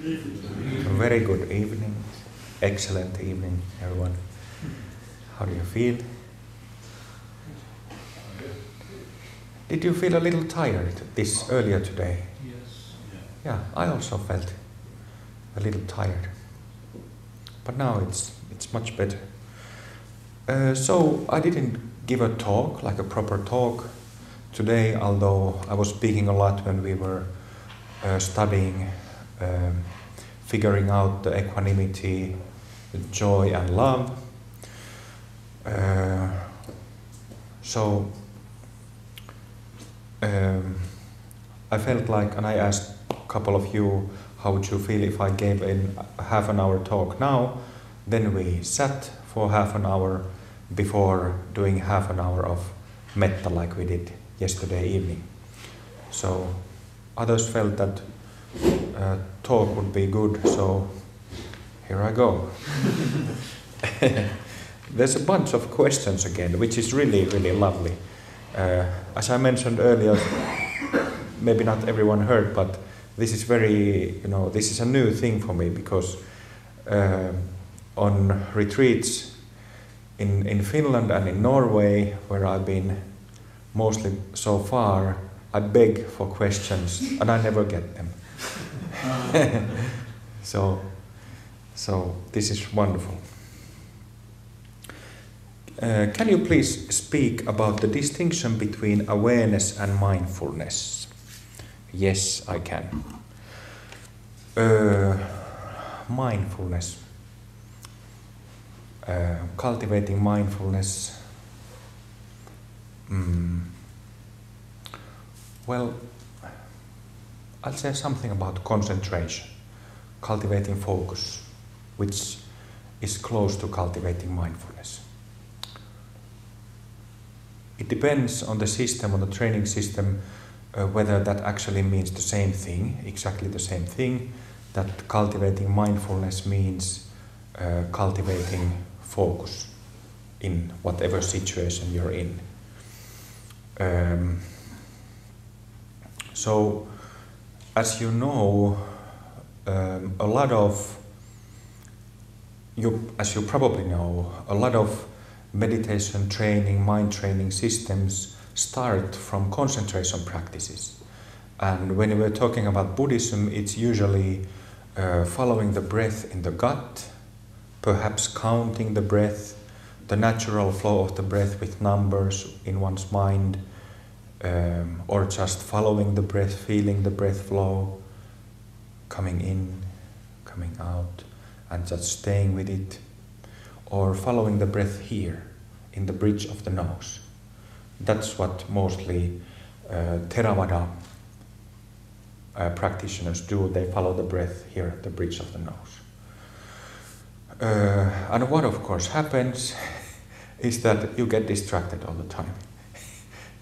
A very good evening. Excellent evening, everyone. How do you feel? Did you feel a little tired this earlier today? Yes. Yeah, I also felt a little tired. But now it's much better. So I didn't give a talk, like a proper talk today, although I was speaking a lot when we were studying, figuring out the equanimity, the joy and love. I felt like, and I asked a couple of you, how would you feel if I gave a half an hour talk now? Then we sat for half an hour before doing half an hour of metta like we did yesterday evening. So others felt that talk would be good, so here I go. There's a bunch of questions again, which is really, really lovely. As I mentioned earlier, maybe not everyone heard, but this is this is a new thing for me, because on retreats in Finland and in Norway, where I've been mostly so far, I beg for questions and I never get them. So this is wonderful. Can you please speak about the distinction between awareness and mindfulness? Yes, I can. Mindfulness. Cultivating mindfulness. Well, I'll say something about concentration, cultivating focus, which is close to cultivating mindfulness. It depends on the system, on the training system, whether that actually means the same thing, exactly the same thing, that cultivating mindfulness means cultivating focus in whatever situation you're in. So, as you know, as you probably know, a lot of meditation training, mind training systems start from concentration practices. And when we're talking about Buddhism, it's usually following the breath in the gut, perhaps counting the breath, the natural flow of the breath with numbers in one's mind, or just following the breath, feeling the breath flow, coming in, coming out, and just staying with it, or following the breath here, in the bridge of the nose. That's what mostly Theravada practitioners do. They follow the breath here at the bridge of the nose. And what of course happens is that you get distracted all the time.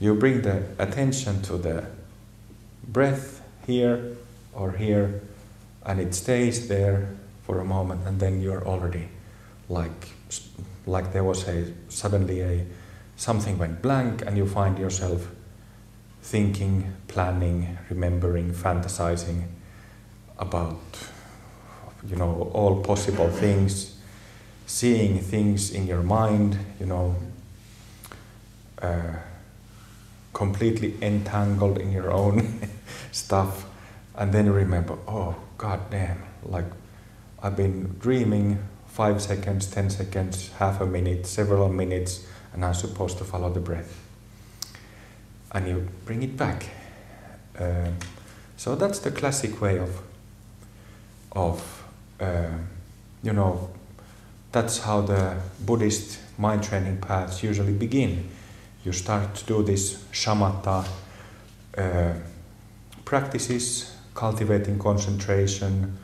You bring the attention to the breath here or here, and it stays there for a moment, and then you're already like there was suddenly something went blank, and you find yourself thinking, planning, remembering, fantasizing about all possible things, seeing things in your mind, completely entangled in your own stuff, and then you remember, oh god damn, like I've been dreaming 5 seconds, 10 seconds, half a minute, several minutes, and I'm supposed to follow the breath. And you bring it back. So that's the classic way of that's how the Buddhist mind training paths usually begin. You start to do this shamatha practices, cultivating concentration,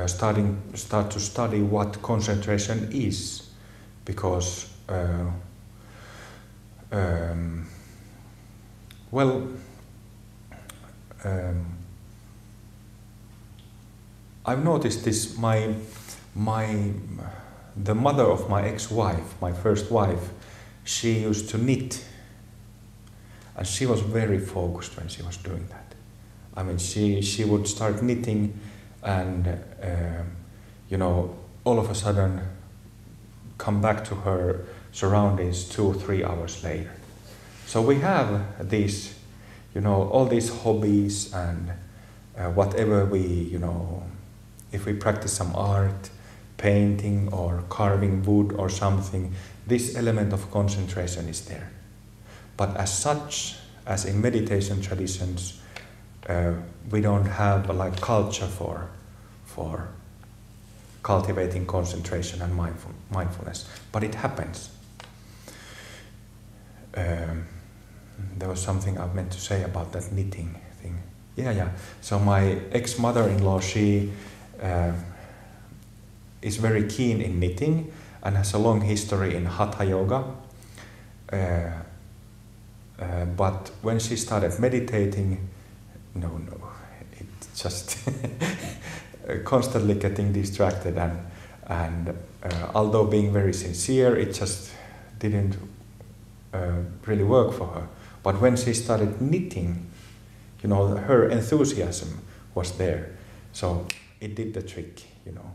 start to study what concentration is, because I've noticed this. The mother of my ex-wife, my first wife, she used to knit, and she was very focused when she was doing that. I mean, she would start knitting, and you know, all of a sudden come back to her surroundings 2-3 hours later. So we have these, you know, all these hobbies and whatever we, you know, if we practice some art, painting or carving wood or something, this element of concentration is there. But as such, as in meditation traditions, we don't have a like culture for cultivating concentration and mindfulness, but it happens. There was something I meant to say about that knitting thing. Yeah. So my ex-mother-in-law, she is very keen in knitting and has a long history in Hatha Yoga. But when she started meditating, no, it just constantly getting distracted, and although being very sincere, it just didn't really work for her. But when she started knitting, you know, her enthusiasm was there, so it did the trick. You know,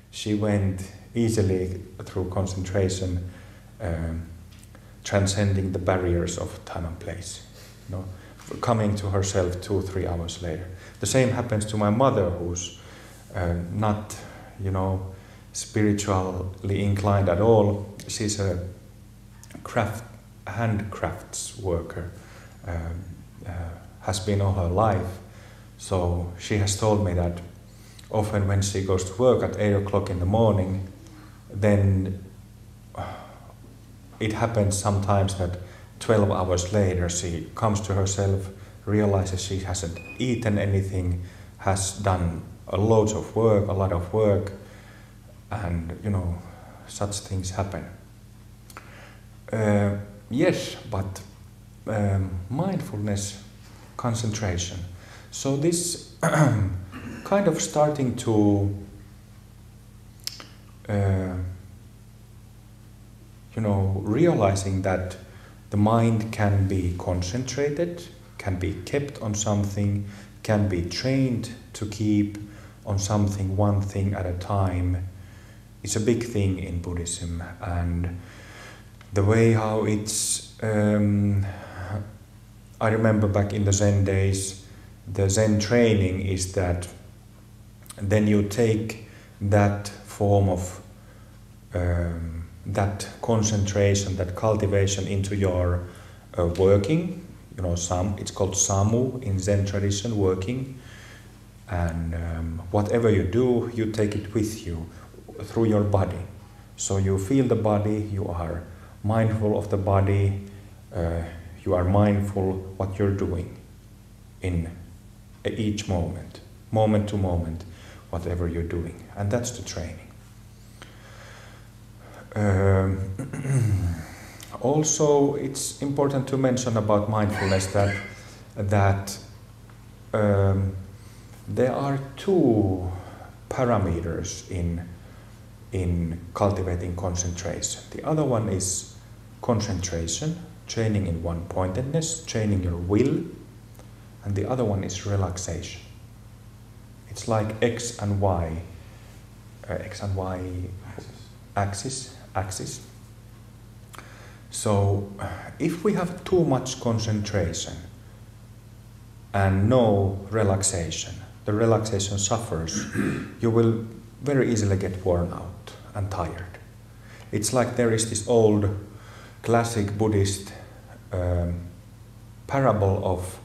she went easily through concentration, transcending the barriers of time and place. You know, coming to herself 2-3 hours later. The same happens to my mother, who's not, you know, spiritually inclined at all. She's a handcrafts worker, has been all her life. So she has told me that often when she goes to work at 8 o'clock in the morning, then it happens sometimes that 12 hours later she comes to herself, realizes she hasn't eaten anything, has done a lot of work, and you know, such things happen. Yes, but mindfulness, concentration. So this kind of starting to you know, realizing that the mind can be concentrated, can be kept on something, can be trained to keep on something, one thing at a time, is a big thing in Buddhism. And the way how it's, I remember back in the Zen days, the Zen training is that then you take that form of that concentration, that cultivation into your working. You know, it's called samu in Zen tradition, working. And whatever you do, you take it with you through your body. So you feel the body, you are mindful of the body, you are mindful what you're doing in each moment to moment, whatever you're doing. And that's the training. Also, it's important to mention about mindfulness that there are two parameters in cultivating concentration. The other one is concentration, training in one-pointedness, training your will, and the other one is relaxation. It's like X and Y axis. So if we have too much concentration and no relaxation, the relaxation suffers, you will very easily get worn out and tired. It's like there is this old classic Buddhist parable of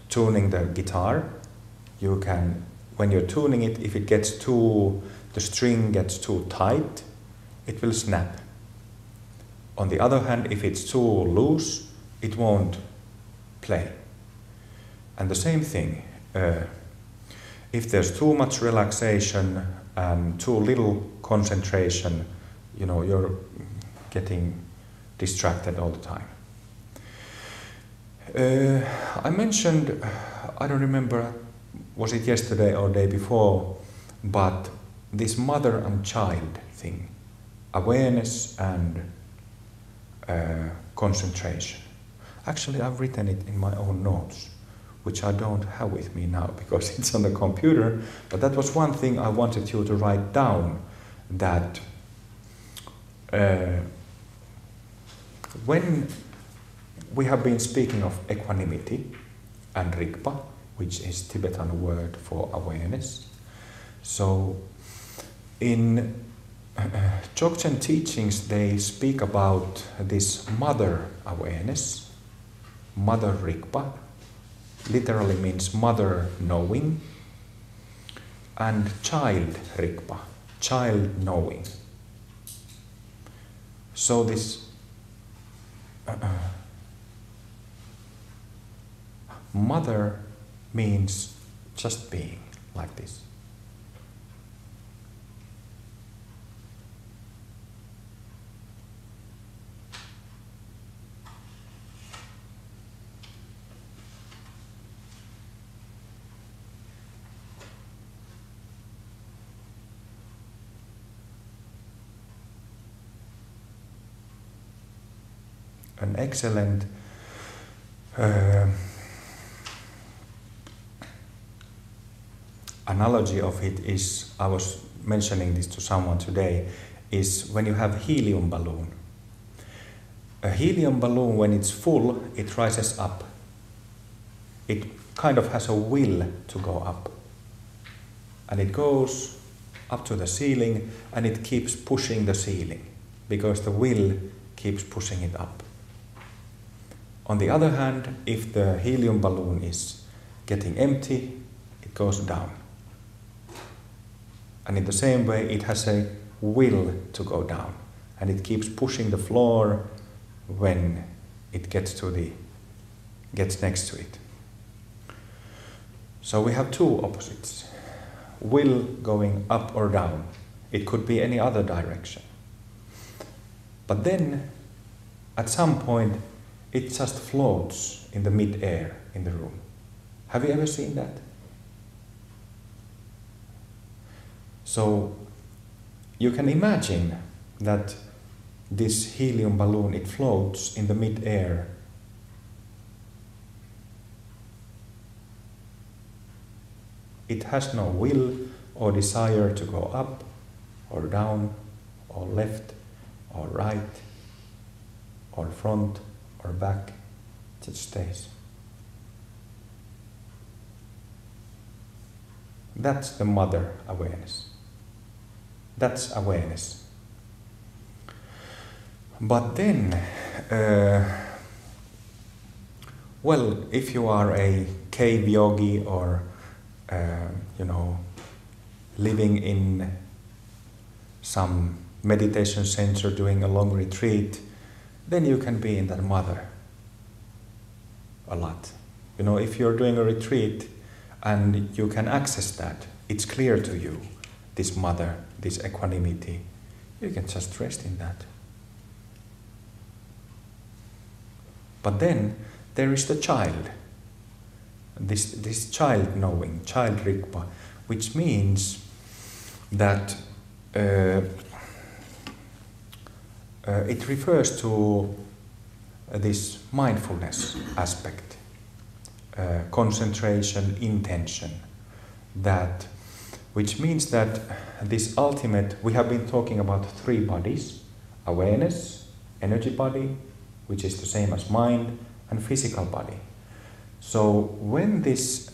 tuning the guitar. You can, when you're tuning it, if it gets the string gets too tight, it will snap. On the other hand, if it's too loose, it won't play. And the same thing, if there's too much relaxation and too little concentration, you know, you're getting distracted all the time. I mentioned, I don't remember, was it yesterday or day before, but this mother and child thing, awareness and concentration. Actually, I've written it in my own notes. which I don't have with me now because it's on the computer, but that was one thing I wanted you to write down, that when we have been speaking of equanimity and Rigpa, which is Tibetan word for awareness. So in Dzogchen teachings they speak about this mother awareness, mother Rigpa, literally means mother knowing, and child Rigpa, child knowing. So this mother means just being like this. An excellent analogy of it is, I was mentioning this to someone today, is when you have helium balloon. A helium balloon, when it's full, it rises up. It kind of has a will to go up. And it goes up to the ceiling and it keeps pushing the ceiling because the will keeps pushing it up. On the other hand, if the helium balloon is getting empty, it goes down. And in the same way, it has a will to go down. And it keeps pushing the floor when it gets next to it. So we have two opposites. Will going up or down. It could be any other direction. But then, at some point, it just floats in the mid-air in the room. Have you ever seen that? So you can imagine that this helium balloon, it floats in the mid-air. It has no will or desire to go up or down or left or right or front or back. It just stays. That's the mother awareness. That's awareness. But then, well, if you are a cave yogi or, living in some meditation center doing a long retreat, then you can be in that mother a lot. If you're doing a retreat and you can access that, it's clear to you, this mother, this equanimity, you can just rest in that. But then there is the child, this child knowing, child Rigpa, which means that it refers to this mindfulness aspect, concentration, intention, which means that this ultimate, we have been talking about three bodies: awareness, energy body, which is the same as mind, and physical body. So when this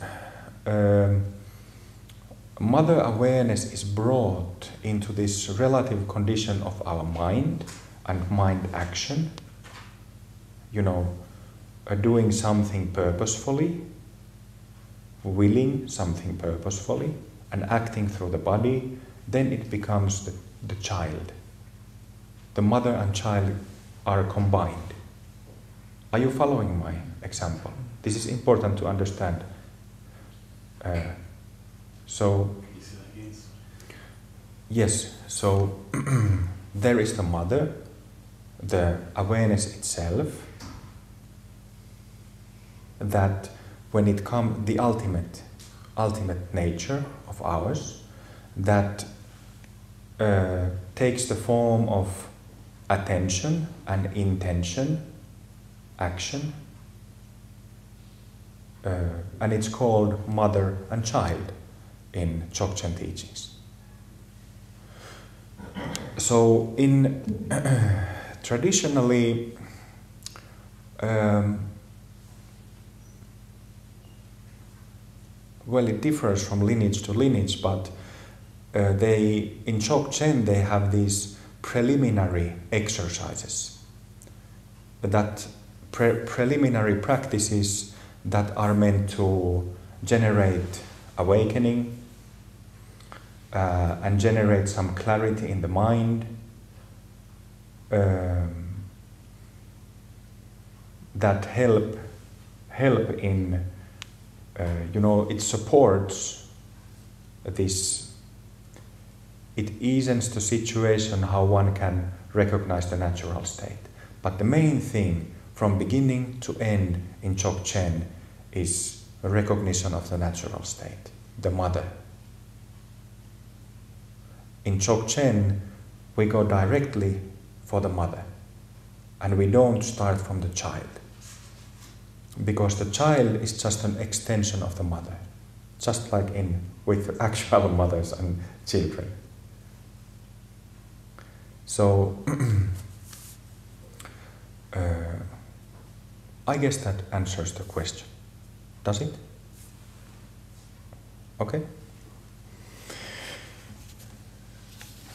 mother awareness is brought into this relative condition of our mind and mind action, doing something purposefully, willing something purposefully, and acting through the body, then it becomes the child. The mother and child are combined. Are you following my example? This is important to understand. Yes, so there is the mother, the awareness itself, that when it comes, the ultimate nature of ours, that takes the form of attention and intention, action, and it's called Mother and Child in Dzogchen teachings. So traditionally, well, it differs from lineage to lineage, but in Dzogchen they have these preliminary exercises, that preliminary practices that are meant to generate awakening and generate some clarity in the mind, that help in, it supports this, it eases the situation how one can recognize the natural state. But the main thing from beginning to end in Dzogchen is a recognition of the natural state, the mother. In Dzogchen, we go directly for the mother, and we don't start from the child, because the child is just an extension of the mother, just like with actual mothers and children. So I guess that answers the question. Does it? Okay.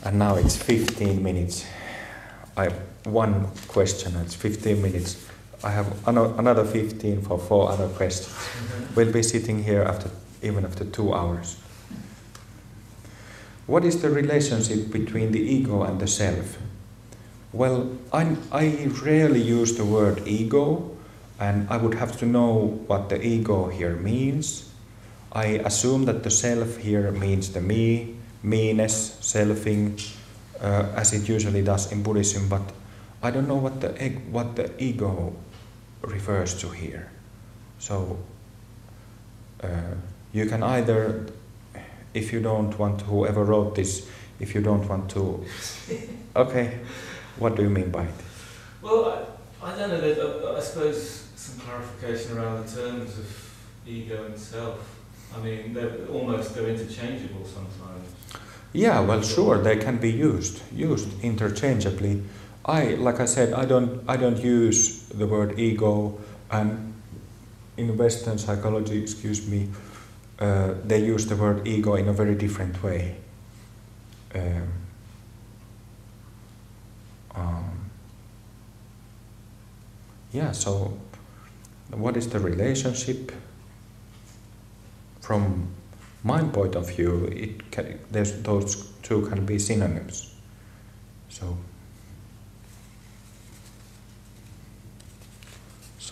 And now it's 15 minutes. I have one question, it's 15 minutes. I have another 15 for 4 other questions. We'll be sitting here even after 2 hours. What is the relationship between the ego and the self? Well, I rarely use the word ego, and I would have to know what the ego here means. I assume that the self here means the me, me-ness, selfing, as it usually does in Buddhism, but I don't know what the ego refers to here. So you can either, if you don't want, whoever wrote this, if you don't want to, okay, what do you mean by it? Well, I don't know, I suppose some clarification around the terms of ego and self. I mean, they're interchangeable sometimes. Yeah, well, sure, they can be used interchangeably. Like I said, I don't use the word ego, and in Western psychology, they use the word ego in a very different way. So what is the relationship? From my point of view, those two can be synonyms. So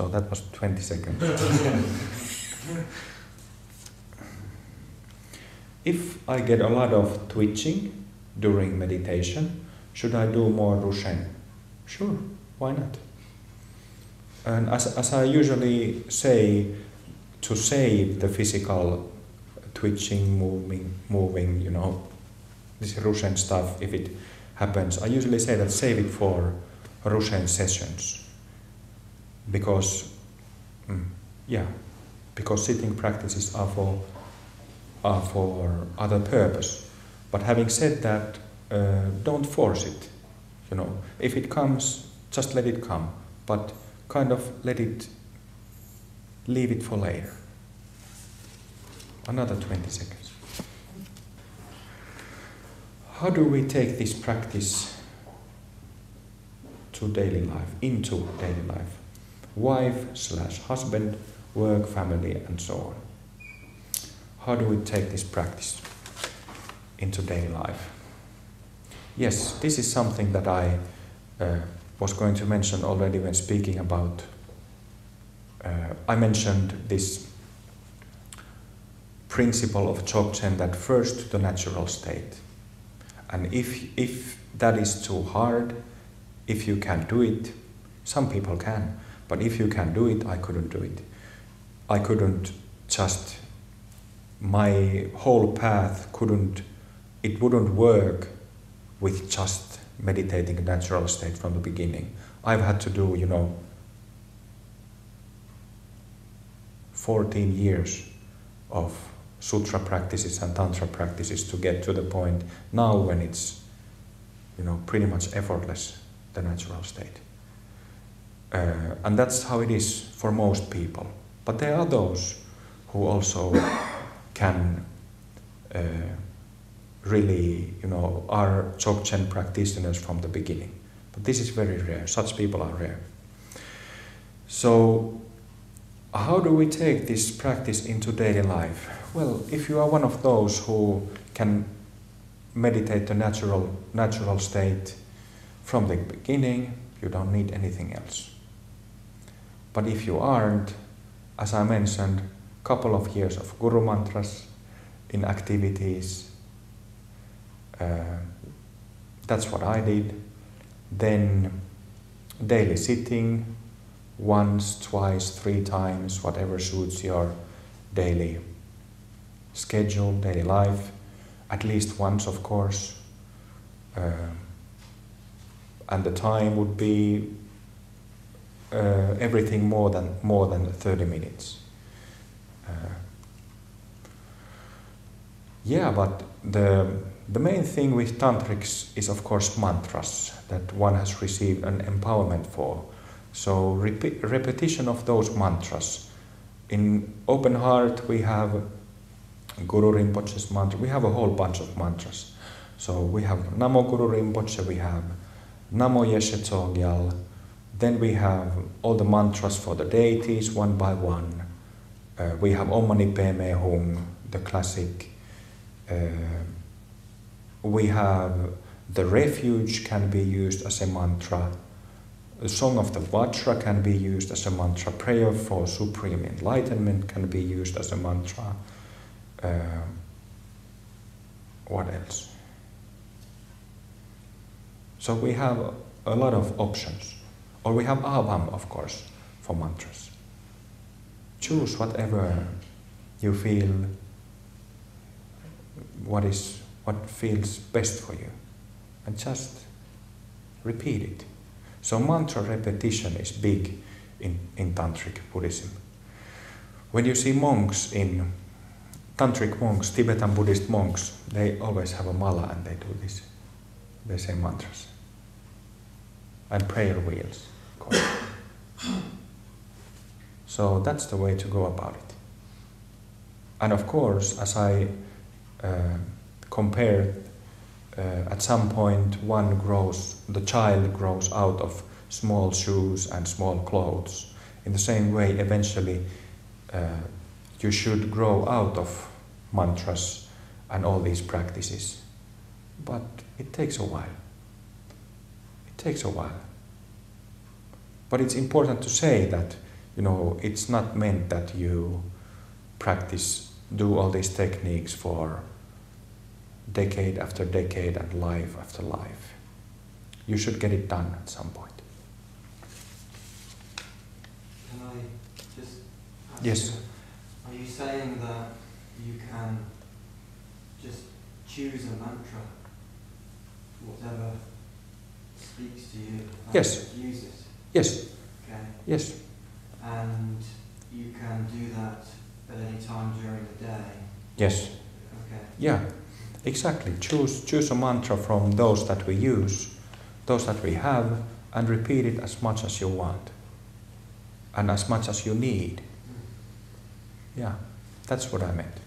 that was 20 seconds. If I get a lot of twitching during meditation, should I do more Rushen? Sure, why not? And as I usually say, to save the physical twitching, moving, this Rushen stuff, if it happens, I usually say that save it for Rushen sessions. Because sitting practices are for other purpose. But having said that, don't force it. If it comes, just let it come. But kind of leave it for later. Another 20 seconds. How do we take this practice into daily life? Wife/husband, work, family, and so on. How do we take this practice into daily life? Yes, this is something that I was going to mention already when speaking about, I mentioned this principle of Dzogchen that first to the natural state. And if that is too hard, if you can't do it, some people can, but if you can do it, I couldn't do it. I couldn't just, my whole path it wouldn't work with just meditating a natural state from the beginning. I've had to do, 14 years of sutra practices and tantra practices to get to the point now when it's, pretty much effortless, the natural state. And that's how it is for most people. But there are those who also can really, are Dzogchen practitioners from the beginning. But this is very rare. Such people are rare. So, how do we take this practice into daily life? Well, if you are one of those who can meditate the natural state from the beginning, you don't need anything else. But if you aren't, as I mentioned, couple of years of Guru Mantras in activities, that's what I did. Then daily sitting, once, twice, 3 times, whatever suits your daily schedule, daily life, at least once, of course. And the time would be everything more than 30 minutes. But the main thing with tantrics is, of course, mantras that one has received an empowerment for. So repetition of those mantras. In Open Heart we have Guru Rinpoche's mantra. We have a whole bunch of mantras. So we have Namo Guru Rinpoche, we have Namo Yeshe Tsogyal, then we have all the mantras for the deities one by one. We have Om Mani Padme Hum, the classic. We have the refuge can be used as a mantra. The Song of the Vajra can be used as a mantra. Prayer for supreme enlightenment can be used as a mantra. What else? So we have a lot of options. Or we have Avam, of course, for mantras. Choose whatever you feel, what feels best for you, and just repeat it. So mantra repetition is big in Tantric Buddhism. When you see monks in Tantric monks, Tibetan Buddhist monks, they always have a mala and they do this. They say mantras. And prayer wheels. So that's the way to go about it. And of course, as I compared, at some point the child grows out of small shoes and small clothes. In the same way, eventually, you should grow out of mantras and all these practices. But it takes a while. But it's important to say that, it's not meant that you do all these techniques for decade after decade and life after life. You should get it done at some point. Can I just ask Yes. you, are you saying that you can just choose a mantra, whatever speaks to you, and Yes. just use it? Yes. Okay. Yes. And you can do that at any time during the day? Yes. Okay. Yeah. Exactly. Choose a mantra from those that we use, those that we have, and repeat it as much as you want. And as much as you need. Yeah. That's what I meant.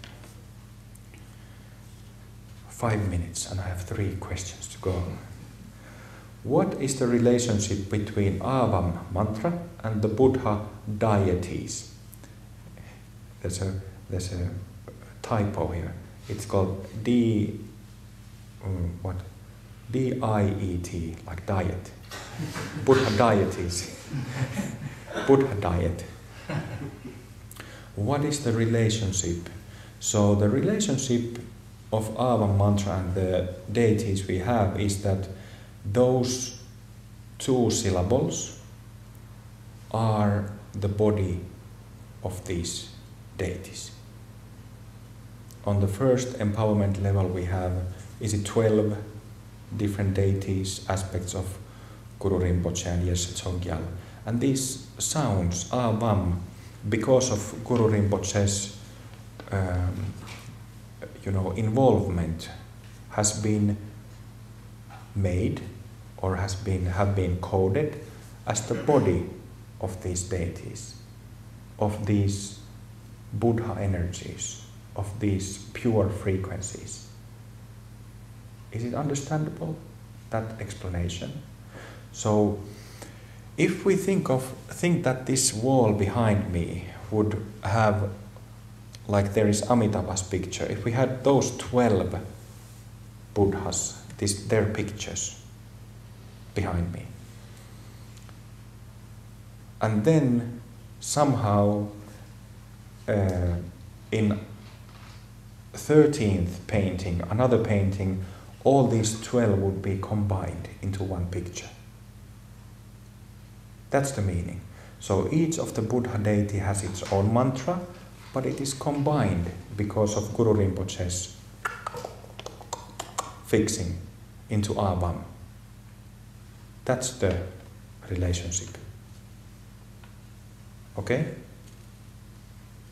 5 minutes and I have 3 questions to go. What is the relationship between Avam mantra and the Buddha deities? There's a typo here. It's called D-I-E-T, like diet. Buddha deities. Buddha diet. What is the relationship? So the relationship of Avam mantra and the deities we have is that those 2 syllables are the body of these deities. On the first empowerment level we have, 12 different deities, aspects of Guru Rinpoche and Yeshe Tsogyal. And these sounds, Avam, because of Guru Rinpoche's involvement, has been made or have been coded as the body of these deities, of these Buddha energies, of these pure frequencies. Is it understandable, that explanation? So if we think that this wall behind me would have, like there is Amitabha's picture, if we had those 12 Buddhas, their pictures behind me, and then somehow in 13th painting, another painting, all these 12 would be combined into one picture. That's the meaning. So each of the Buddha deity has its own mantra, but it is combined because of Guru Rinpoche's fixing into Abam. That's the relationship. Okay?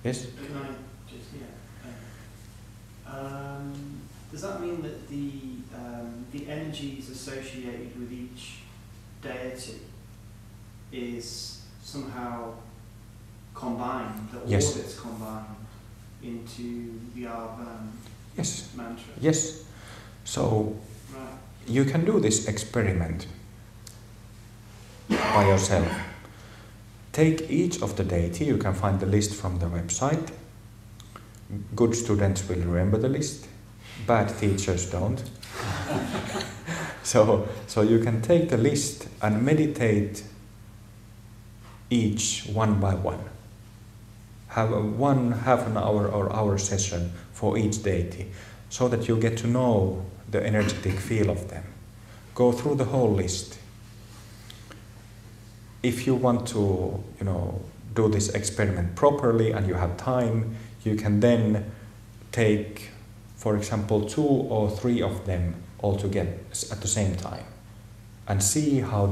Yes? Can I just, does that mean that the energies associated with each deity is somehow combined, that all Yes. of it's combined into the Abam Yes. mantra? Yes. So Right. you can do this experiment by yourself. Take each of the deity, you can find the list from the website. Good students will remember the list, bad teachers don't. So you can take the list and meditate each one by one. Have half an hour or hour session for each deity, so that you get to know the energetic feel of them. Go through the whole list. If you want to, do this experiment properly and you have time, you can then take, for example, 2 or 3 of them all together at the same time, and see how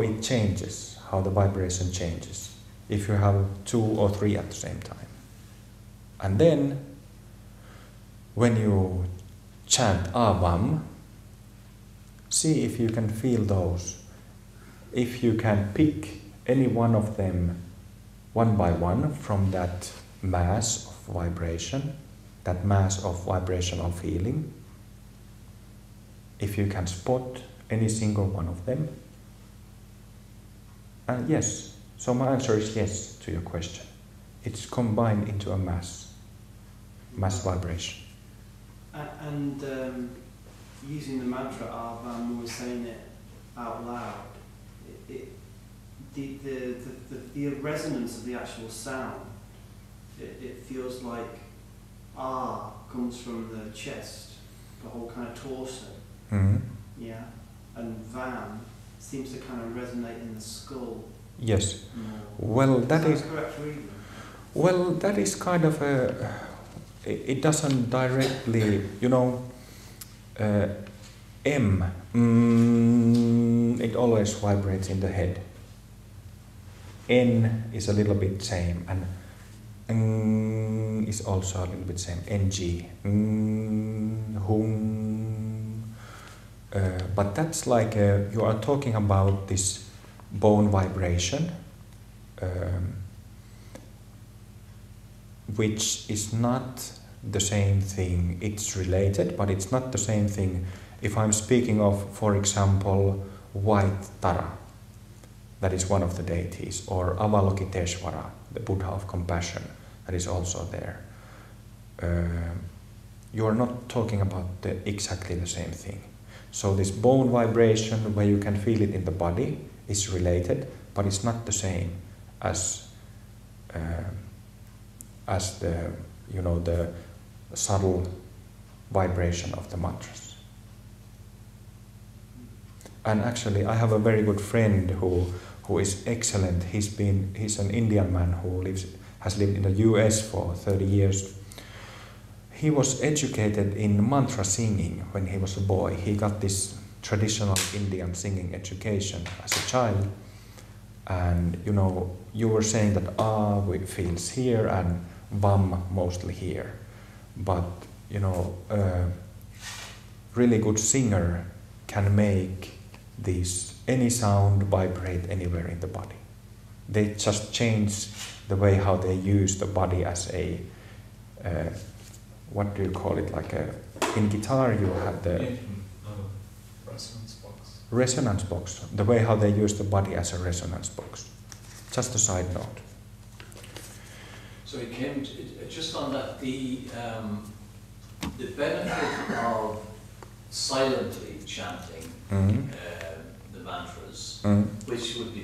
it changes, how the vibration changes, if you have 2 or 3 at the same time. And then, when you chant Abam, see if you can feel those. If you can pick any one of them one by one from that mass of vibration, that mass of vibrational feeling, if you can spot any single one of them, and yes, so my answer is yes to your question. It's combined into a mass vibration. And using the mantra Abam, or saying it out loud, the resonance of the actual sound, it feels like comes from the chest, the whole kind of torso, Mm-hmm. yeah, and Vam seems to kind of resonate in the skull. Yes. More. Well, that is correct reading. Well, that is kind of it doesn't directly, it always vibrates in the head. N is a little bit same, and is also a little bit same. NG, hung. But that's like you are talking about this bone vibration, which is not the same thing. It's related, but it's not the same thing. If I'm speaking of, for example, White Tara, that is one of the deities, or Avalokiteshvara, the Buddha of compassion, that is also there. You are not talking about exactly the same thing. So this bone vibration, where you can feel it in the body, is related, but it's not the same as the the subtle vibration of the mantras. And actually, I have a very good friend who is excellent. He's an Indian man who has lived in the US for 30 years. He was educated in mantra singing when he was a boy. He got this traditional Indian singing education as a child, And you were saying that feels here and vam mostly here. But a really good singer can make any sound vibrate anywhere in the body. They just change the way how they use the body as a what do you call it? In guitar you have the resonance box. Resonance box. The way how they use the body as a resonance box. Just a side note. So it came just on that the benefit of silently chanting the mantras, which would be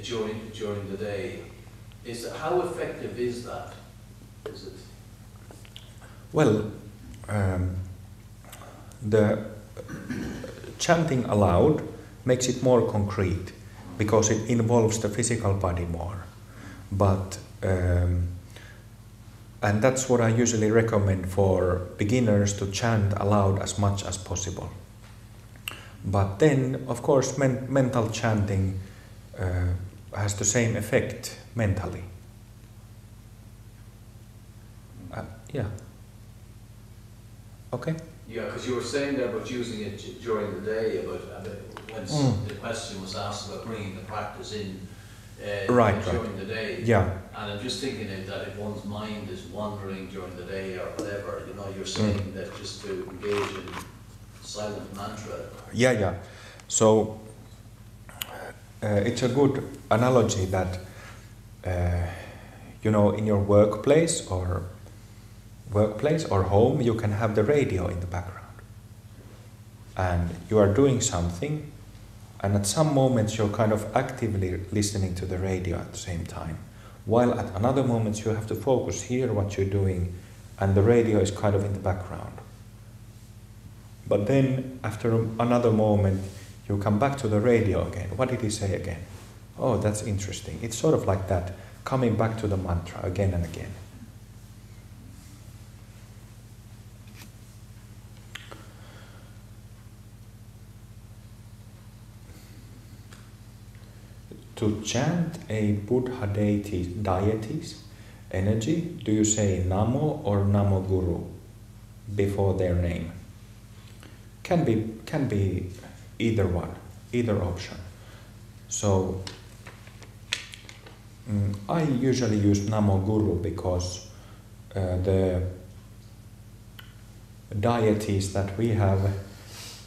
during the day, how effective is that? Is it? Well, the chanting aloud makes it more concrete because it involves the physical body more. But and that's what I usually recommend for beginners, to chant aloud as much as possible. But then, of course, mental chanting has the same effect mentally. Yeah. Okay. Yeah, because you were saying there about using it during the day, when the question was asked about bringing the practice in during the day. Yeah. And I'm just thinking that if one's mind is wandering during the day or whatever, you're saying that just to engage in silent mantra. Yeah. So it's a good analogy that in your workplace or home, you can have the radio in the background, and you are doing something, and at some moments you're kind of actively listening to the radio at the same time, while at another moments you have to focus, hear what you're doing, and the radio is kind of in the background. But then after another moment you come back to the radio again. What did he say again? Oh, that's interesting. It's sort of like that, coming back to the mantra again and again. To chant a Buddha deity's energy, do you say Namo or Namo Guru before their name? Can be either one, either option. So I usually use Namo Guru because the deities that we have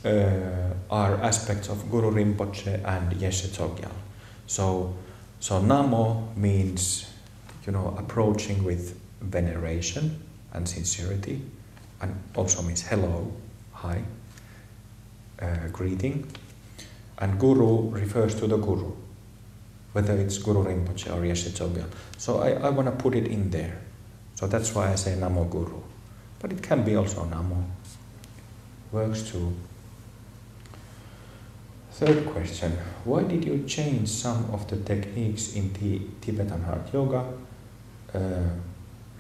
are aspects of Guru Rinpoche and Yeshe Tsogyal. So Namo means, approaching with veneration and sincerity, and also means hello, hi, greeting. And Guru refers to the Guru, whether it's Guru Rinpoche or Yeshe Tsogyal. So I want to put it in there. So that's why I say Namo Guru. But it can be also Namo. Works too. Third question, why did you change some of the techniques in Tibetan Heart Yoga,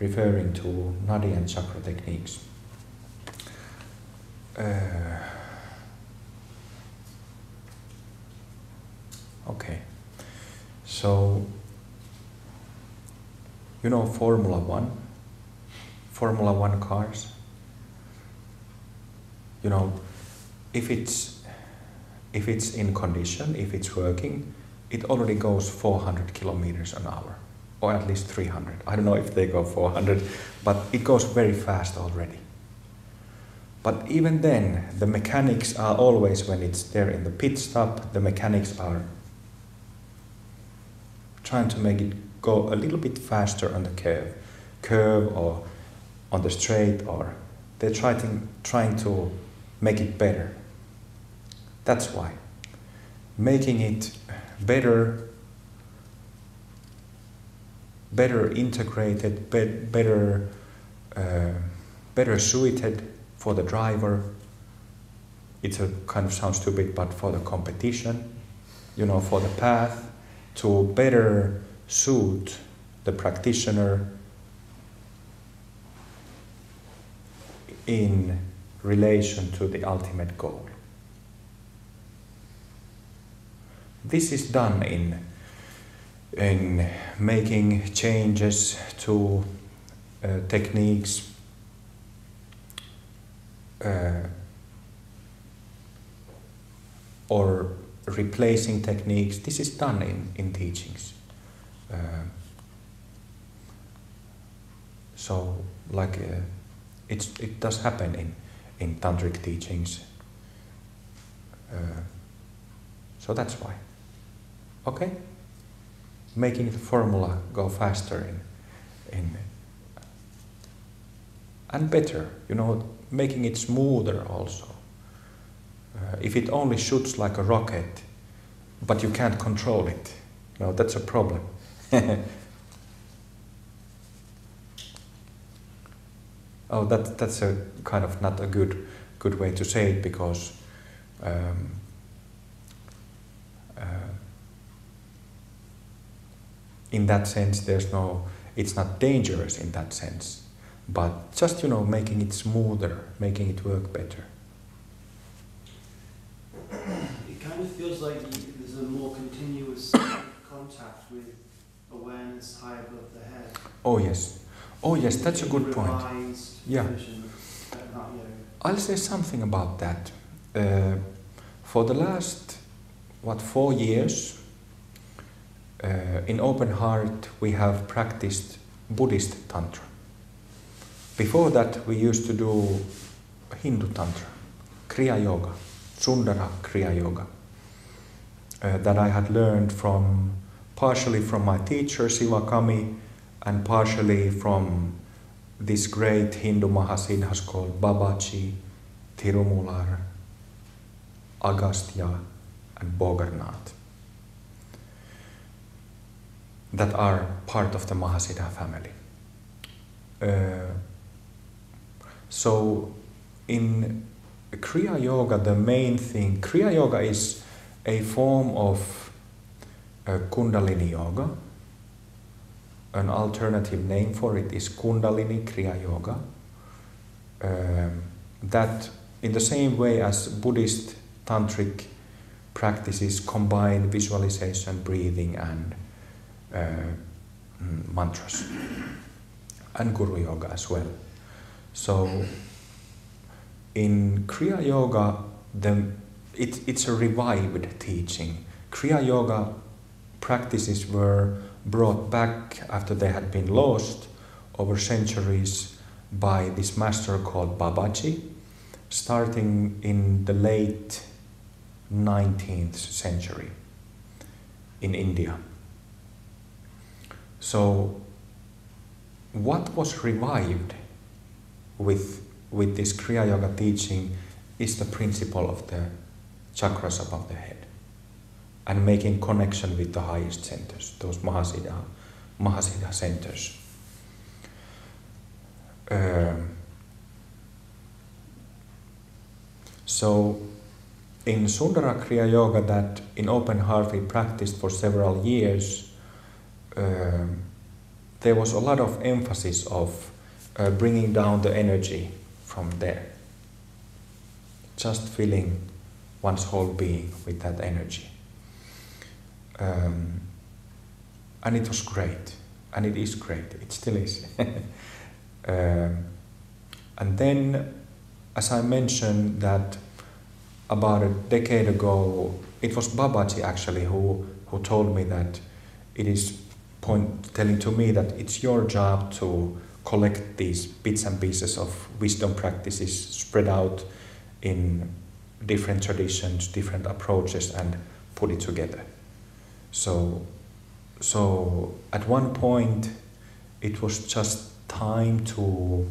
referring to Nadi and Chakra techniques? Okay, so Formula One cars, if it's in condition, if it's working, it already goes 400 kilometers an hour, or at least 300. I don't know if they go 400, but it goes very fast already. But even then, the mechanics are always, when it's there in the pit stop, the mechanics are trying to make it go a little bit faster on the curve or on the straight, or they're trying to make it better. That's why. Making it better integrated, better suited for the driver. It kind of sounds stupid, but for the competition, for the path, to better suit the practitioner in relation to the ultimate goal. this is done in making changes to techniques, or replacing techniques. This is done in teachings. So, like, it does happen in tantric teachings. So that's why. Okay? Making the formula go faster and better, making it smoother also. If it only shoots like a rocket, but you can't control it, that's a problem. Oh, that's a kind of not a good way to say it, because in that sense it's not dangerous in that sense, but just making it smoother, making it work better. It kind of feels like there's a more continuous contact with awareness high above the head. Oh yes, that's a good point. Yeah. I'll say something about that. For the last 4 years, in Open Heart we have practiced Buddhist Tantra. Before that we used to do Hindu Tantra, Kriya Yoga, Sundara Kriya Yoga, that I had learned partially from my teacher Sivakami, and partially from this great Hindu Mahasiddhas called Babaji, Tirumular, Agastya and Bogarnath, that are part of the Mahasiddha family. So in Kriya Yoga, the main thing, Kriya Yoga is a form of Kundalini Yoga. An alternative name for it is Kundalini Kriya Yoga. That, in the same way as Buddhist tantric practices, combine visualization, breathing, and mantras, and Guru Yoga as well. So, in Kriya Yoga, it's a revived teaching. Kriya Yoga practices were brought back after they had been lost over centuries by this master called Babaji, starting in the late 19th century in India. So what was revived with this Kriya Yoga teaching is the principle of the chakras above the head, and making connection with the highest centers, those Mahasiddha centers. So in Sundara Kriya Yoga, that in Open Heart we practiced for several years, there was a lot of emphasis of bringing down the energy from there, just filling one's whole being with that energy. And it was great, and it is great, it still is. And then, as I mentioned, that about a decade ago, it was Babaji actually who told me that it is telling to me that it's your job to collect these bits and pieces of wisdom practices spread out in different traditions, different approaches, and put it together. So at one point it was just time to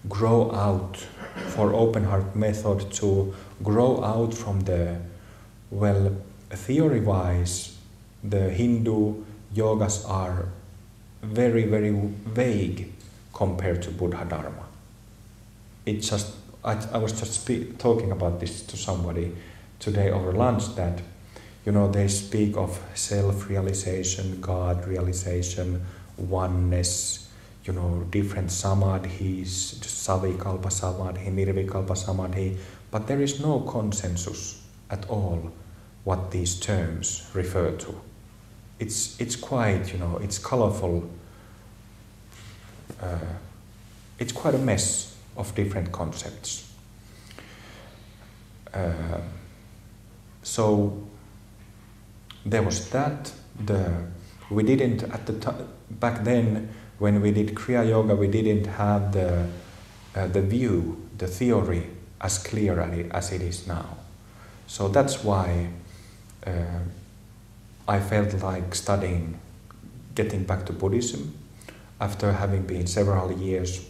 grow out, for Open Heart method to grow out from the, well, theory-wise, the Hindu yogas are very, very vague compared to Buddha Dharma. It just, I was just talking about this to somebody today over lunch, that they speak of self-realization, God realization, oneness, different samadhis, savikalpa samadhi, nirvikalpa samadhi, but there is no consensus at all what these terms refer to. It's quite, it's colorful. It's quite a mess of different concepts. So there was that. We didn't at the time back then when we did Kriya Yoga. We didn't have the view, the theory as clear as it is now. So that's why I felt like studying, getting back to Buddhism after having been several years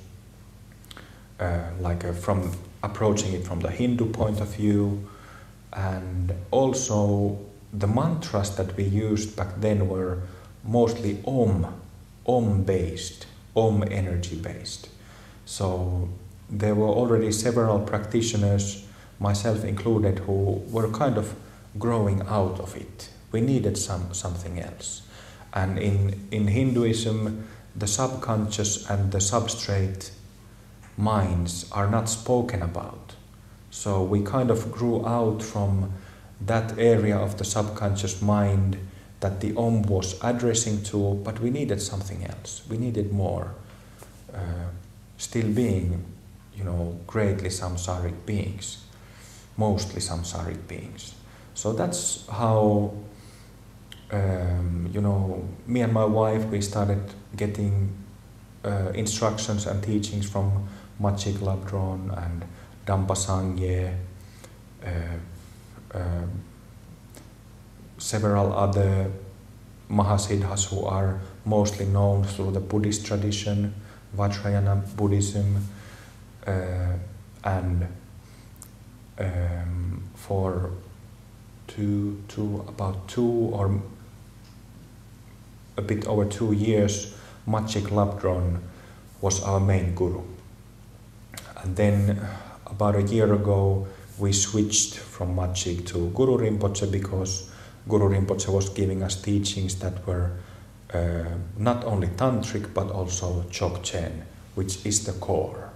from approaching it from the Hindu point of view, and also the mantras that we used back then were mostly Om based, Om energy based. So there were already several practitioners, myself included, who were kind of growing out of it. We needed something else. And in Hinduism, the subconscious and the substrate minds are not spoken about. So we kind of grew out from that area of the subconscious mind that the Om was addressing to, but we needed something else. We needed more. Still being, greatly samsaric beings, mostly samsaric beings. So that's how, me and my wife, we started getting instructions and teachings from Machik Labdron and Dampa Sangye, several other Mahasiddhas who are mostly known through the Buddhist tradition, Vajrayana Buddhism, and for about 2 or a bit over 2 years, Machik Labdron was our main guru. And then about a year ago, we switched from Machik to Guru Rinpoche because Guru Rinpoche was giving us teachings that were not only tantric but also Chokchen, which is the core.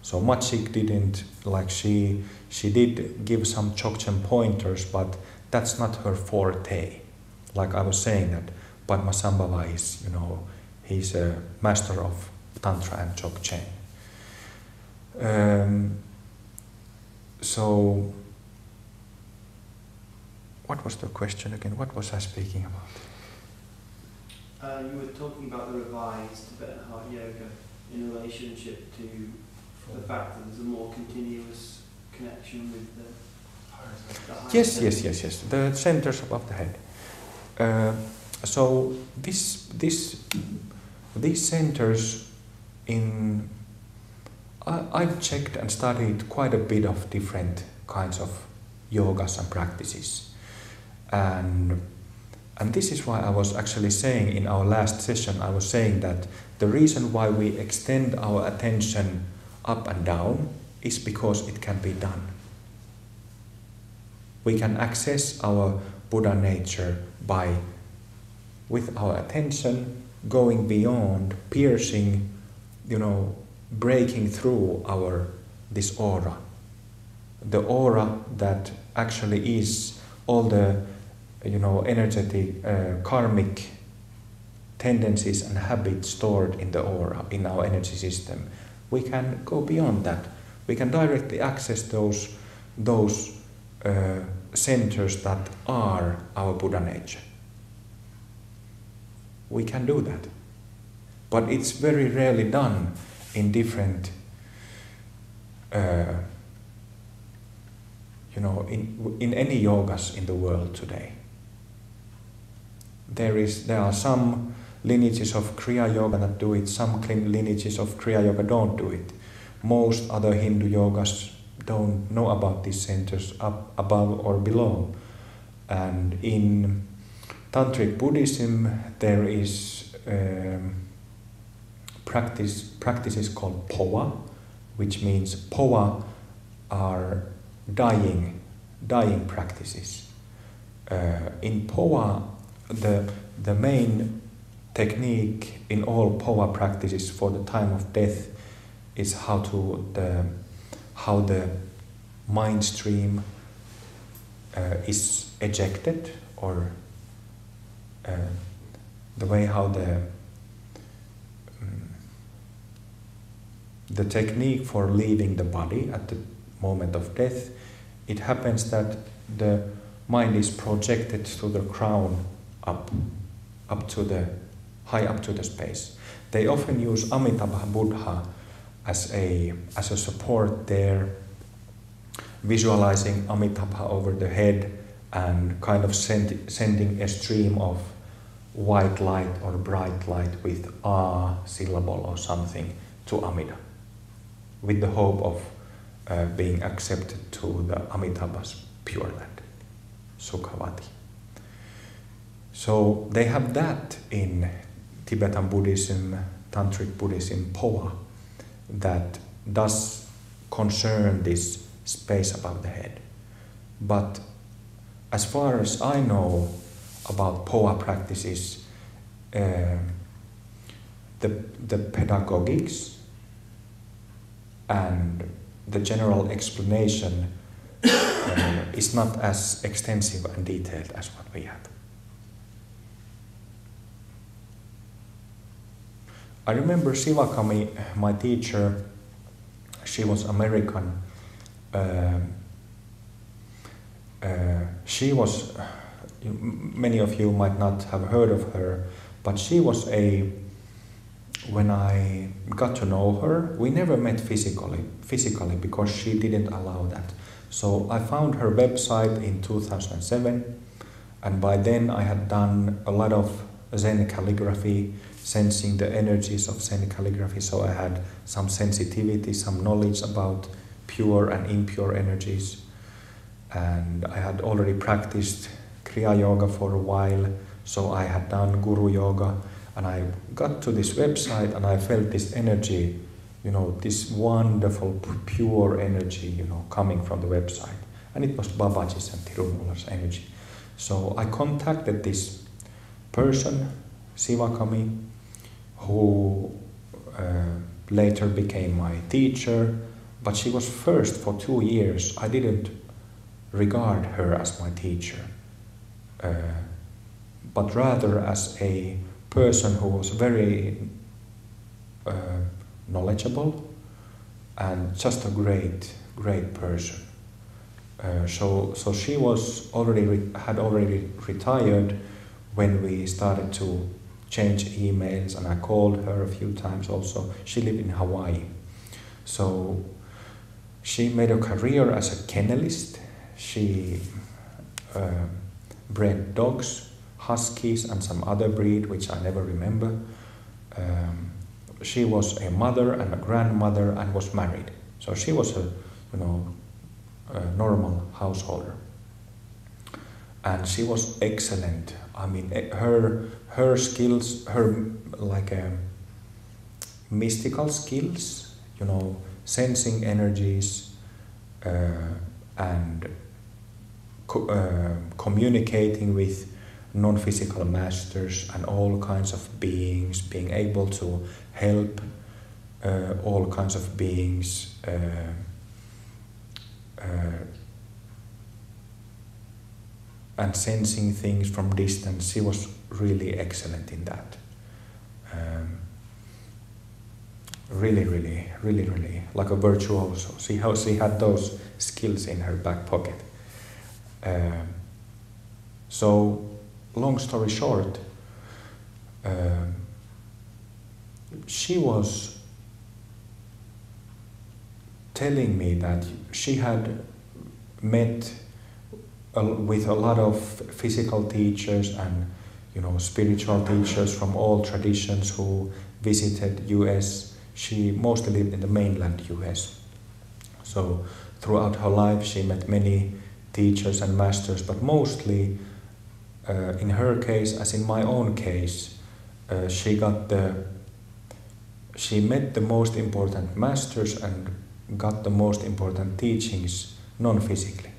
So Machik didn't, she did give some Chokchen pointers, but that's not her forte. Like I was saying that Padmasambhava is, he's a master of Tantra and Chokchen. So, what was the question again? What was I speaking about? You were talking about the revised Tibetan Heart Yoga in relationship to the fact that there's a more continuous connection with the higher Yes. The centers above the head. So these centers I've checked and studied quite a bit of different kinds of yogas and practices, and this is why I was actually saying in our last session, I was saying that the reason why we extend our attention up and down is because it can be done. We can access our Buddha nature by, with our attention, going beyond, piercing, breaking through this aura. The aura that actually is all the, energetic, karmic tendencies and habits stored in the aura, in our energy system. We can go beyond that. We can directly access those centers that are our Buddha nature. We can do that. But it's very rarely done in different, in any yogas in the world today. There are some lineages of Kriya Yoga that do it, some lineages of Kriya Yoga don't do it. Most other Hindu yogas don't know about these centers up above or below. And in Tantric Buddhism, there is practices called Powa, which means Powa are dying practices. In Powa, the main technique in all Powa practices for the time of death is how the mind stream is ejected, or the way how the technique for leaving the body at the moment of death, it happens that the mind is projected to the crown up to the high up to the space. They often use Amitabha Buddha as a support there, visualizing Amitabha over the head and kind of sending a stream of white light or bright light with A syllable or something to Amida, with the hope of being accepted to the Amitabha's Pure Land, Sukhavati. So they have that in Tibetan Buddhism, Tantric Buddhism, Poa, that does concern this space above the head. But as far as I know about Poa practices, the pedagogics and the general explanation is not as extensive and detailed as what we have. I remember Sivakami, my teacher, she was American. She was, many of you might not have heard of her, but she was when I got to know her, we never met physically because she didn't allow that. So I found her website in 2007, and by then I had done a lot of Zen calligraphy, sensing the energies of Zen calligraphy, so I had some sensitivity, some knowledge about pure and impure energies. And I had already practiced Kriya Yoga for a while, so I had done Guru Yoga, and I got to this website and I felt this energy, this wonderful pure energy, coming from the website. And it was Babaji's and Tirumala's energy. So I contacted this person, Sivakami, who later became my teacher, but she was first for 2 years. I didn't regard her as my teacher, but rather as a person who was very knowledgeable and just a great person. So she was had already retired when we started to change emails, and I called her a few times also. She lived in Hawaii. So she made a career as a kennelist. She bred dogs, huskies and some other breed which I never remember. She was a mother and a grandmother and was married. So she was a normal householder. And she was excellent. I mean, her skills, her mystical skills, sensing energies and communicating with non-physical masters and all kinds of beings, being able to help all kinds of beings and sensing things from distance. She was really excellent in that. Really, like a virtuoso. She had those skills in her back pocket. So, long story short, she was telling me that she had met with a lot of physical teachers and spiritual teachers from all traditions who visited US. She mostly lived in the mainland US. So throughout her life she met many teachers and masters, but mostly in her case, as in my own case, she met the most important masters and got the most important teachings non-physically.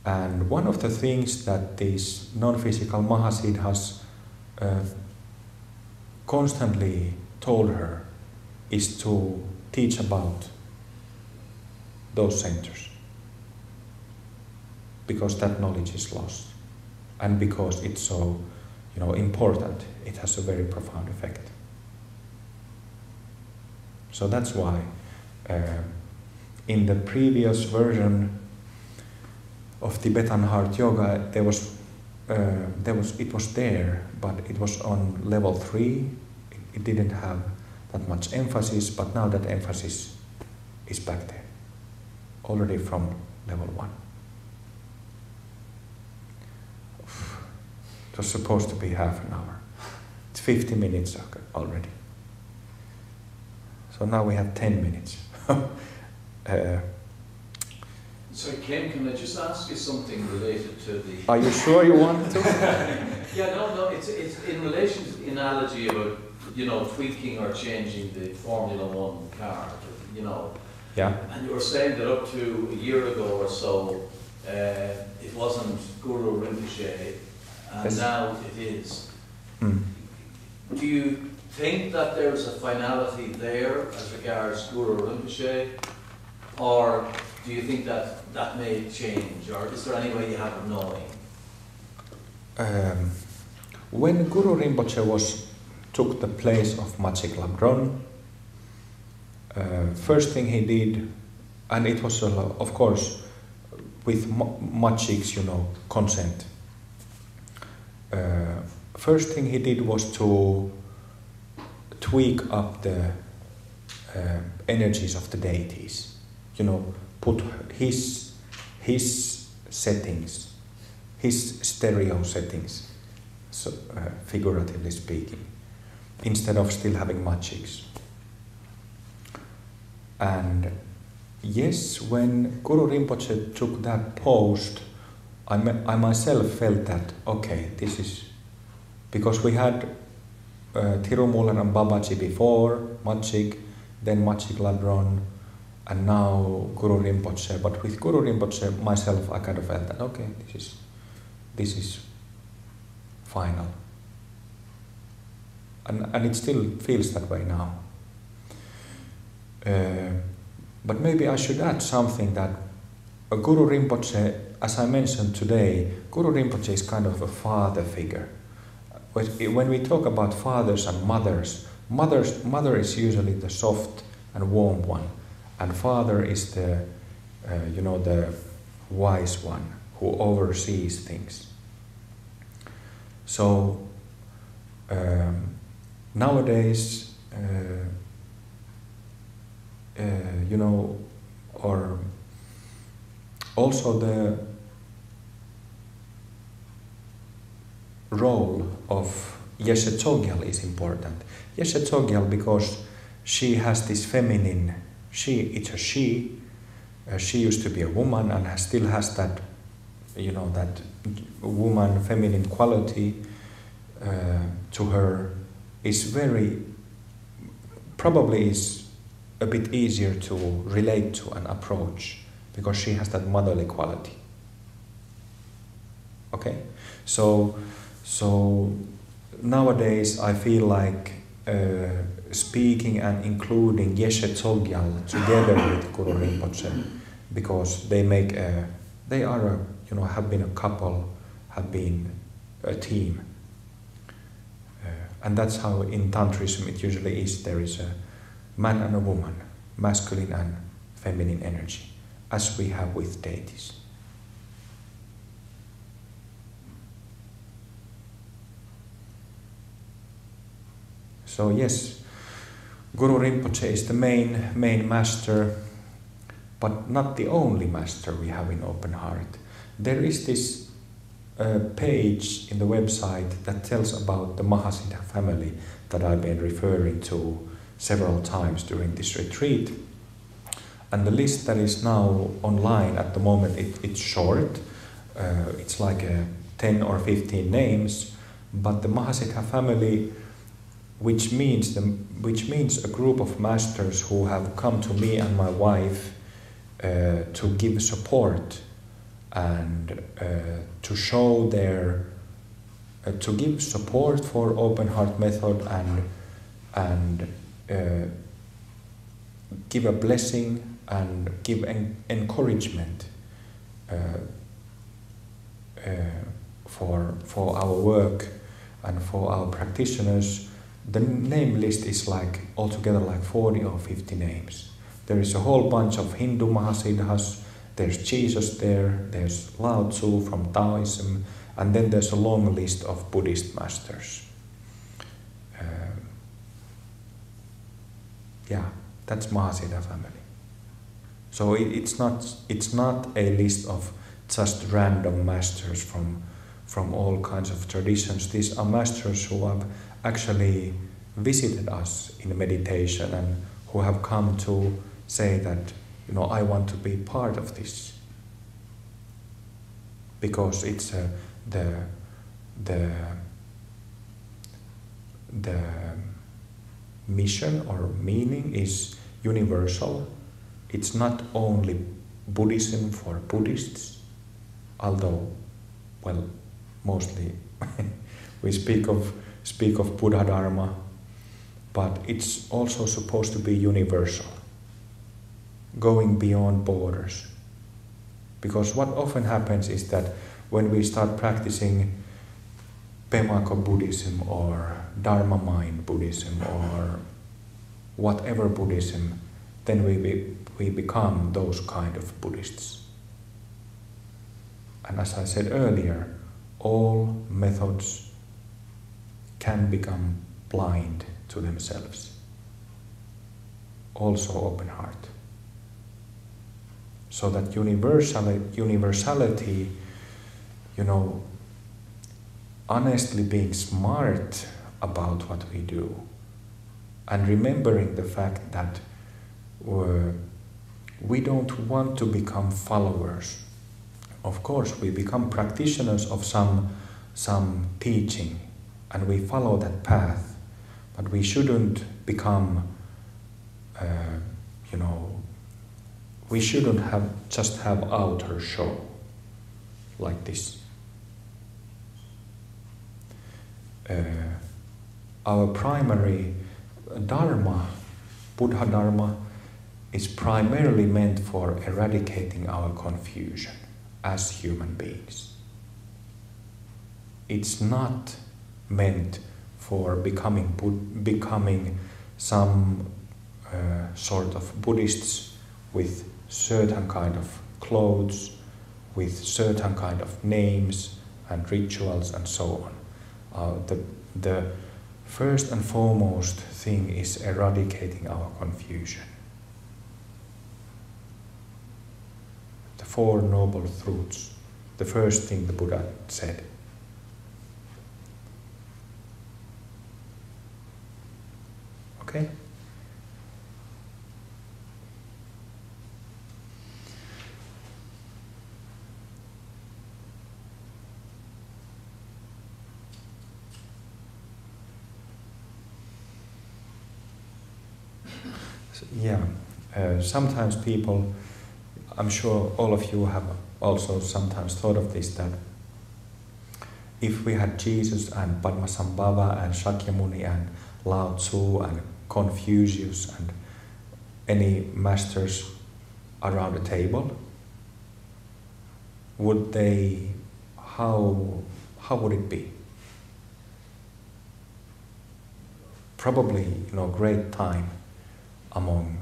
And one of the things that these non-physical Mahasiddhas constantly told her is to teach about those centers. because that knowledge is lost, and because it's so, important. It has a very profound effect. So that's why in the previous version of Tibetan Heart Yoga, it was there, but it was on level 3. It didn't have that much emphasis, but now that emphasis is back there, already from level 1. It was supposed to be half an hour. It's 50 minutes already. So now we have 10 minutes. So Ken, can I just ask you something related to the... Are you sure you want to? Yeah, no, it's in relation to the analogy about, tweaking or changing the Formula One car, Yeah. And you were saying that up to a year ago or so, it wasn't Guru Rinpoche, and Yes. now it is. Mm. Do you think that there's a finality there as regards Guru Rinpoche, or do you think that that may change, or is there any way you have of knowing? When Guru Rinpoche took the place of Machik Labdron, first thing he did, and it was of course with Machik's consent. First thing he did was to tweak up the energies of the deities, put his settings, his stereo settings, so, figuratively speaking, instead of still having Machiks. And yes, when Guru Rinpoche took that post, I myself felt that, okay, this is, because we had Tirumular and Babaji before, Machik, then Machik Labdron, and now Guru Rinpoche. But with Guru Rinpoche, myself, I kind of felt that, okay, this is final. And it still feels that way now. But maybe I should add something that Guru Rinpoche, as I mentioned today, Guru Rinpoche is kind of a father figure. When we talk about fathers and mothers, mother is usually the soft and warm one, and father is the wise one who oversees things. So nowadays, or also the role of Yeshe Tsogyal is important. Yeshe Tsogyal, because she has this feminine, it's a she. She used to be a woman and still has that, that woman feminine quality to her, probably is a bit easier to relate to and approach, because she has that motherly quality. Okay? So nowadays I feel like speaking and including Yeshe Tsogyal together with Guru Rinpoche, because have been a couple, have been a team. And that's how in Tantrism it usually is. There is a man and a woman, masculine and feminine energy, as we have with deities. So yes, Guru Rinpoche is the main master, but not the only master we have in Open Heart. There is this page in the website that tells about the Mahasiddha family that I've been referring to several times during this retreat. And the list that is now online at the moment, it's short. It's like 10 or 15 names, but the Mahasiddha family, which means a group of masters who have come to me and my wife to give support and to show to give support for Open Heart method and give a blessing and give encouragement for our work and for our practitioners, the name list is like altogether like 40 or 50 names. There is a whole bunch of Hindu Mahasiddhas, there's Jesus there, there's Lao Tzu from Taoism, and then there's a long list of Buddhist masters. Yeah, that's Mahasiddha family. So it's not a list of just random masters from all kinds of traditions. These are masters who have actually visited us in meditation and who have come to say that, I want to be part of this. Because it's the mission or meaning is universal. It's not only Buddhism for Buddhists, although, well, mostly we speak of Buddha Dharma, but it's also supposed to be universal, going beyond borders. Because what often happens is that when we start practicing Pemako Buddhism or Dharma Mind Buddhism or whatever Buddhism, then we become those kind of Buddhists. And as I said earlier, all methods can become blind to themselves. Also open heart. So that universality, honestly being smart about what we do and remembering the fact that we don't want to become followers. Of course, we become practitioners of some teaching and we follow that path, but we shouldn't become, we shouldn't just have outer show like this. Our primary Dharma, Buddha Dharma, is primarily meant for eradicating our confusion as human beings. It's not meant for becoming some sort of Buddhists with certain kind of clothes, with certain kind of names and rituals and so on. The first and foremost thing is eradicating our confusion. The Four Noble Truths, the first thing the Buddha said. Okay? Sometimes people, I'm sure all of you have also sometimes thought of this, that if we had Jesus and Padmasambhava and Shakyamuni and Lao Tzu and Confucius and any masters around the table, would they, how would it be? Probably, great time among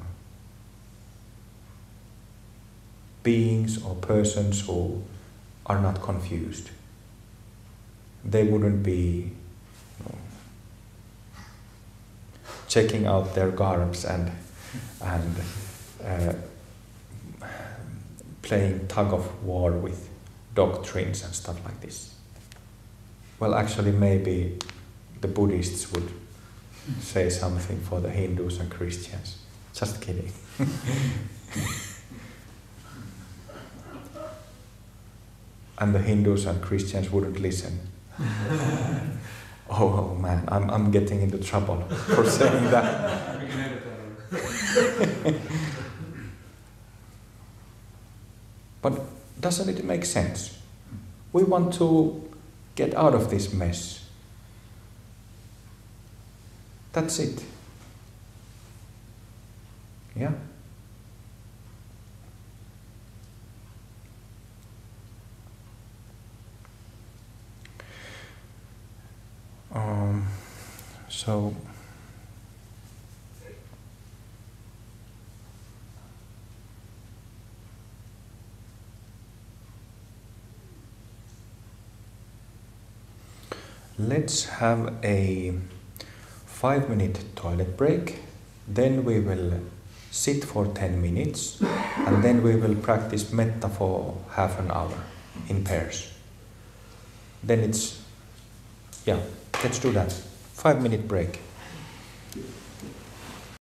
beings or persons who are not confused. They wouldn't be checking out their garbs and playing tug of war with doctrines and stuff like this. Well, actually, maybe the Buddhists would say something for the Hindus and Christians. Just kidding. And the Hindus and Christians wouldn't listen. Oh man, I'm getting into trouble for saying that. But doesn't it make sense? We want to get out of this mess. That's it. Yeah? So let's have a 5-minute toilet break. Then we will sit for 10 minutes and then we will practice metta for half an hour in pairs. Then let's do that. 5-minute break.